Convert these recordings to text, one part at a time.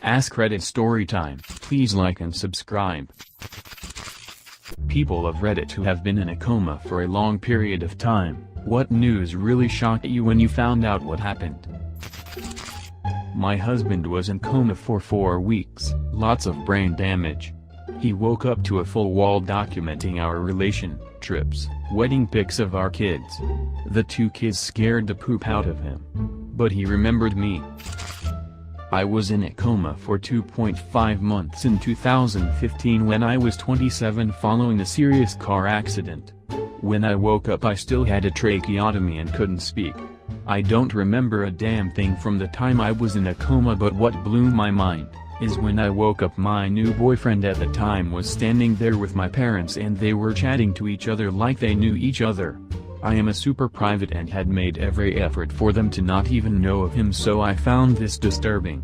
AskReddit Storytime. Please like and subscribe. People of Reddit who have been in a coma for a long period of time, what news really shocked you when you found out what happened? My husband was in coma for 4 weeks, lots of brain damage. He woke up to a full wall documenting our relation, trips, wedding pics of our kids. The 2 kids scared the poop out of him. But he remembered me. I was in a coma for 2.5 months in 2015 when I was 27 following a serious car accident. When I woke up I still had a tracheotomy and couldn't speak. I don't remember a damn thing from the time I was in a coma, but what blew my mind is when I woke up my new boyfriend at the time was standing there with my parents and they were chatting to each other like they knew each other. I am a super private and had made every effort for them to not even know of him, so I found this disturbing.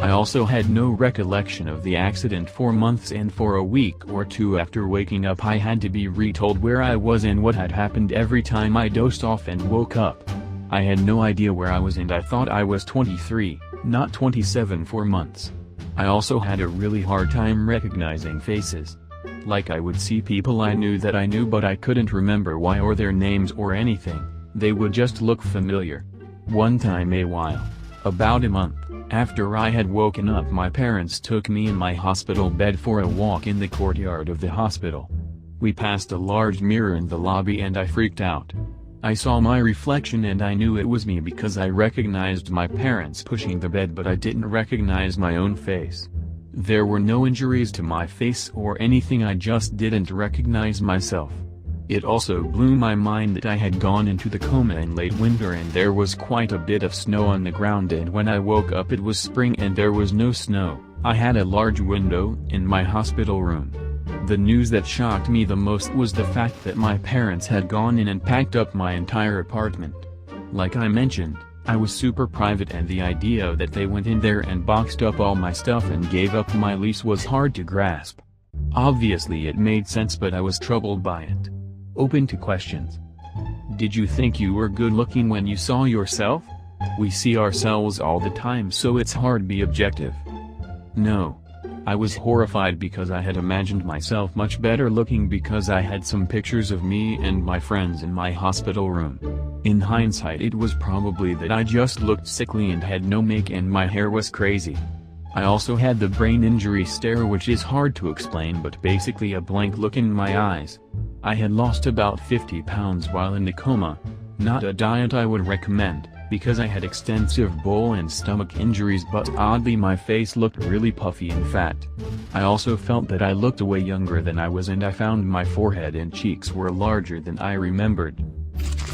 I also had no recollection of the accident for months, and for a week or 2 after waking up I had to be retold where I was and what had happened every time I dozed off and woke up. I had no idea where I was and I thought I was 23, not 27 for months. I also had a really hard time recognizing faces. Like I would see people I knew that I knew, but I couldn't remember why or their names or anything. They would just look familiar. One time about a month after I had woken up, my parents took me in my hospital bed for a walk in the courtyard of the hospital. We passed a large mirror in the lobby and I freaked out. I saw my reflection and I knew it was me because I recognized my parents pushing the bed, but I didn't recognize my own face. There were no injuries to my face or anything, I just didn't recognize myself. It also blew my mind that I had gone into the coma in late winter and there was quite a bit of snow on the ground, and when I woke up it was spring and there was no snow. I had a large window in my hospital room. The news that shocked me the most was the fact that my parents had gone in and packed up my entire apartment. Like I mentioned, I was super private and the idea that they went in there and boxed up all my stuff and gave up my lease was hard to grasp. Obviously it made sense, but I was troubled by it. Open to questions. Did you think you were good looking when you saw yourself? We see ourselves all the time, so it's hard to be objective. No. I was horrified because I had imagined myself much better looking because I had some pictures of me and my friends in my hospital room. In hindsight it was probably that I just looked sickly and had no make and my hair was crazy. I also had the brain injury stare, which is hard to explain but basically a blank look in my eyes. I had lost about 50 pounds while in the coma, not a diet I would recommend, because I had extensive bowel and stomach injuries, but oddly my face looked really puffy and fat. I also felt that I looked way younger than I was and I found my forehead and cheeks were larger than I remembered.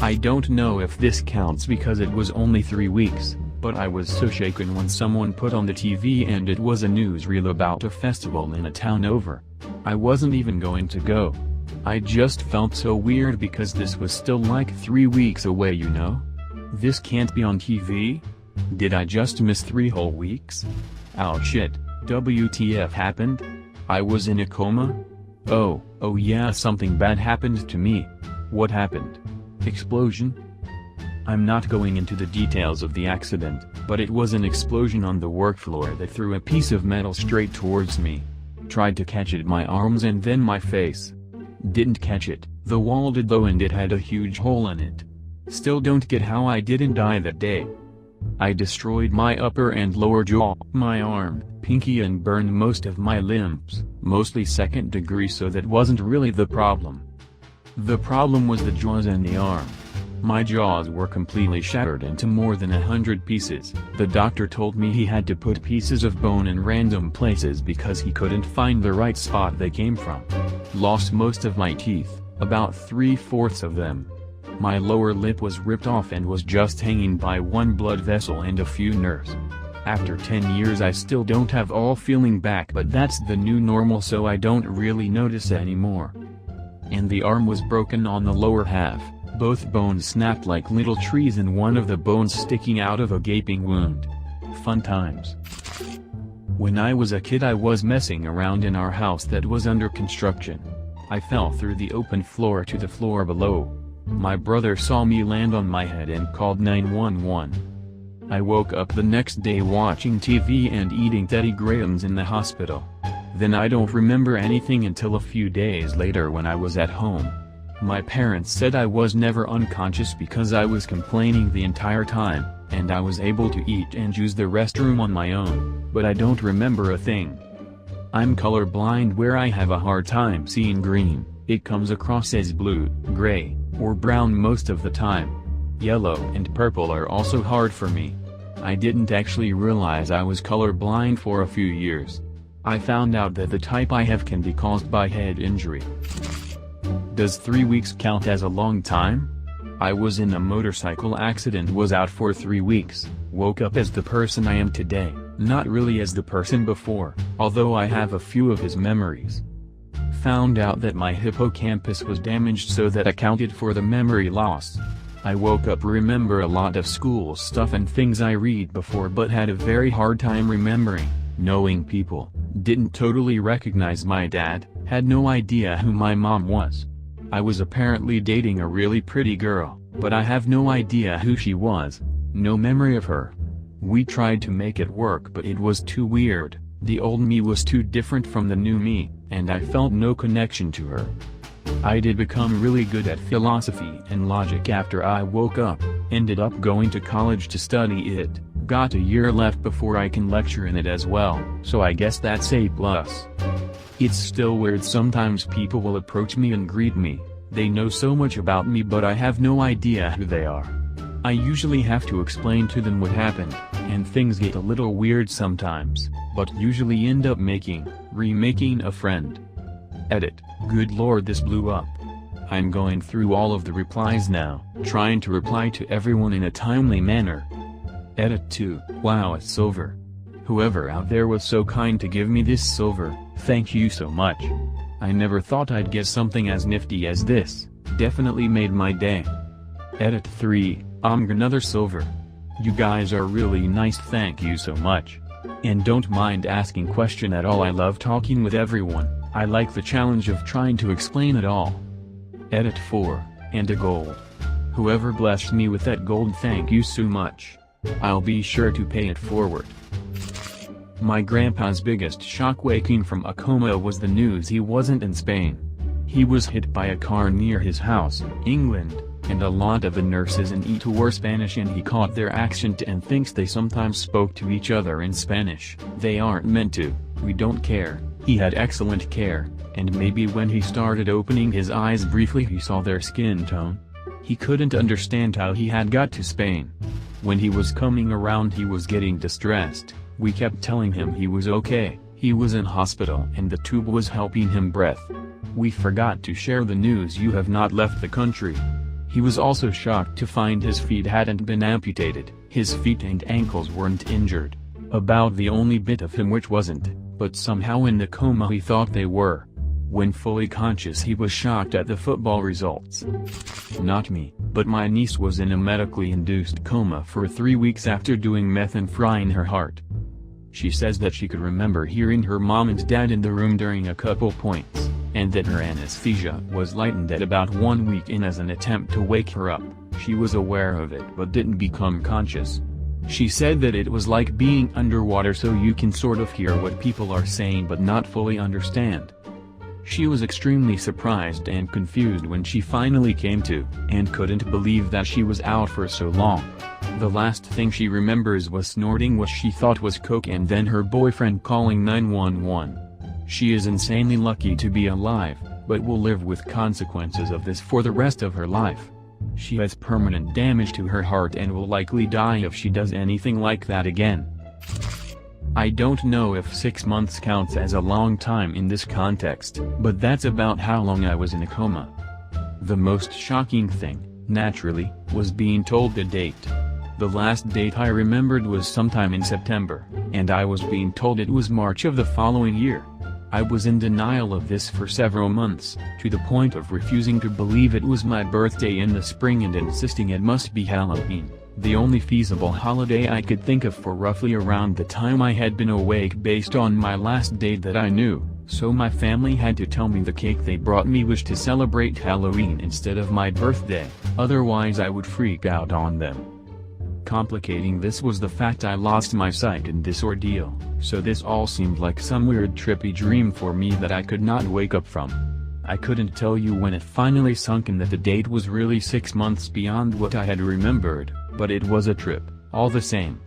I don't know if this counts because it was only 3 weeks, but I was so shaken when someone put on the TV and it was a newsreel about a festival in a town over. I wasn't even going to go. I just felt so weird because this was still like 3 weeks away, you know? This can't be on TV? Did I just miss 3 whole weeks? Oh shit, WTF happened? I was in a coma? Oh yeah, something bad happened to me. What happened? Explosion? I'm not going into the details of the accident, but it was an explosion on the work floor that threw a piece of metal straight towards me. Tried to catch it my arms and then my face. Didn't catch it, the wall did though, and it had a huge hole in it. Still don't get how I didn't die that day. I destroyed my upper and lower jaw, my arm, pinky, and burned most of my limbs, mostly 2nd degree, so that wasn't really the problem. The problem was the jaws and the arm. My jaws were completely shattered into more than 100 pieces. The doctor told me he had to put pieces of bone in random places because he couldn't find the right spot they came from. Lost most of my teeth, about 3/4 of them. My lower lip was ripped off and was just hanging by one blood vessel and a few nerves. After 10 years I still don't have all feeling back, but that's the new normal, so I don't really notice anymore. And the arm was broken on the lower half. Both bones snapped like little trees and one of the bones sticking out of a gaping wound. Fun times. When I was a kid I was messing around in our house that was under construction. I fell through the open floor to the floor below. My brother saw me land on my head and called 911. I woke up the next day watching TV and eating Teddy Grahams in the hospital. Then I don't remember anything until a few days later when I was at home. My parents said I was never unconscious because I was complaining the entire time, and I was able to eat and use the restroom on my own, but I don't remember a thing. I'm colorblind where I have a hard time seeing green. It comes across as blue, gray, or brown most of the time. Yellow and purple are also hard for me. I didn't actually realize I was colorblind for a few years. I found out that the type I have can be caused by head injury. Does 3 weeks count as a long time? I was in a motorcycle accident, was out for 3 weeks, woke up as the person I am today, not really as the person before, although I have a few of his memories. Found out that my hippocampus was damaged, so that accounted for the memory loss. I woke up remember a lot of school stuff and things I read before but had a very hard time remembering, knowing people, didn't totally recognize my dad, had no idea who my mom was. I was apparently dating a really pretty girl, but I have no idea who she was, no memory of her. We tried to make it work but it was too weird, the old me was too different from the new me, and I felt no connection to her. I did become really good at philosophy and logic after I woke up, ended up going to college to study it, got a year left before I can lecture in it as well, so I guess that's A+. It's still weird sometimes people will approach me and greet me, they know so much about me but I have no idea who they are. I usually have to explain to them what happened, and things get a little weird sometimes, but usually end up remaking a friend. Edit. Good lord, this blew up. I'm going through all of the replies now, trying to reply to everyone in a timely manner. Edit 2. Wow, a silver. Whoever out there was so kind to give me this silver, thank you so much. I never thought I'd get something as nifty as this, definitely made my day. Edit 3. Another silver. You guys are really nice, thank you so much. And don't mind asking question at all, I love talking with everyone, I like the challenge of trying to explain it all. Edit 4. And a gold. Whoever blessed me with that gold, thank you so much. I'll be sure to pay it forward. My grandpa's biggest shock waking from a coma was the news he wasn't in Spain. He was hit by a car near his house, England, and a lot of the nurses in it were Spanish and he caught their accent and thinks they sometimes spoke to each other in Spanish. They aren't meant to, we don't care. He had excellent care, and maybe when he started opening his eyes briefly he saw their skin tone. He couldn't understand how he had got to Spain. When he was coming around he was getting distressed. We kept telling him he was okay, he was in hospital and the tube was helping him breathe. We forgot to share the news you have not left the country. He was also shocked to find his feet hadn't been amputated, his feet and ankles weren't injured. About the only bit of him which wasn't, but somehow in the coma he thought they were. When fully conscious he was shocked at the football results. Not me, but my niece was in a medically induced coma for 3 weeks after doing meth and frying her heart. She says that she could remember hearing her mom and dad in the room during a couple points, and that her anesthesia was lightened at about 1 week in as an attempt to wake her up. She was aware of it but didn't become conscious. She said that it was like being underwater, so you can sort of hear what people are saying but not fully understand. She was extremely surprised and confused when she finally came to, and couldn't believe that she was out for so long. The last thing she remembers was snorting what she thought was coke and then her boyfriend calling 911. She is insanely lucky to be alive, but will live with consequences of this for the rest of her life. She has permanent damage to her heart and will likely die if she does anything like that again. I don't know if 6 months counts as a long time in this context, but that's about how long I was in a coma. The most shocking thing, naturally, was being told the date. The last date I remembered was sometime in September, and I was being told it was March of the following year. I was in denial of this for several months, to the point of refusing to believe it was my birthday in the spring and insisting it must be Halloween, the only feasible holiday I could think of for roughly around the time I had been awake based on my last date that I knew, so my family had to tell me the cake they brought me was to celebrate Halloween instead of my birthday, otherwise I would freak out on them. complicating this was the fact I lost my sight in this ordeal, so this all seemed like some weird trippy dream for me that I could not wake up from. I couldn't tell you when it finally sunk in that the date was really 6 months beyond what I had remembered, but it was a trip, all the same.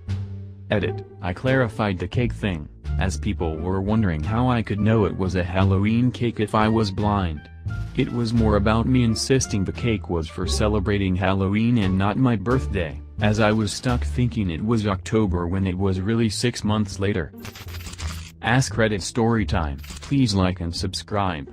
Edit, I clarified the cake thing, as people were wondering how I could know it was a Halloween cake if I was blind. It was more about me insisting the cake was for celebrating Halloween and not my birthday, as I was stuck thinking it was October when it was really 6 months later. AskReddit Storytime, please like and subscribe.